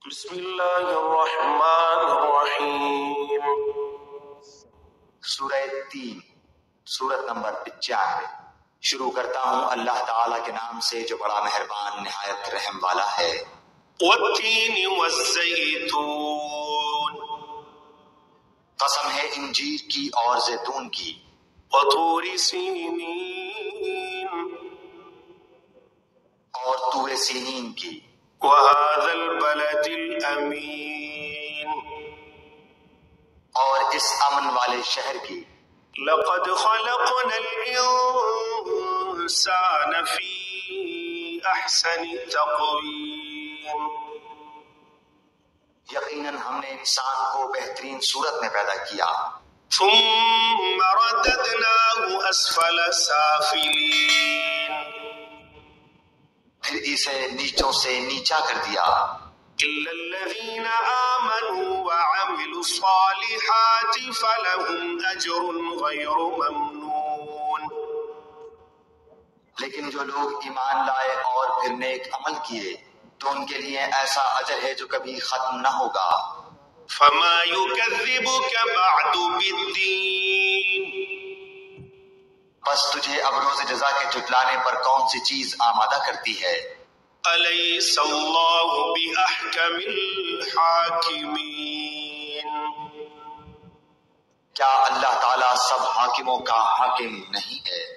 بسم اللہ الرحمن الرحیم۔ سورہ 3 سورت نمبر 95۔ شروع کرتا ہوں اللہ تعالیٰ کے نام سے جو بڑا مہربان نہایت رحم والا ہے۔ والتین والزیتون، قسم ہے انجیر کی اور زیتون کی۔ وطور سینین، اور طور سینین کی۔ وهذا البلد الامین، اور اس امن والے شہر کی۔ لقد خلقنا الانسان فی احسن تقویم، یقیناً ہم نے انسان کو بہترین صورت میں پیدا کیا۔ ثم رددناه اسفل سافلین، پھر اسے نیچوں سے نیچا کر دیا۔ إلا الذين آمنوا وعملوا الصالحات فلهم أجر غير ممنون، لیکن جو لوگ ایمان لائے اور پھر نیک عمل کیے تو ان کے لیے ایسا اجر ہے جو کبھی ختم نہ ہوگا۔ فما يكذبك بعد بالدين، بس تجھے اب روز جزا کے جھٹلانے پر کون سی چیز آمادہ کرتی ہے؟ أليس الله بأحكم الحاكمين، کیا اللہ تعالیٰ سب حاکموں کا حاکم نہیں ہے؟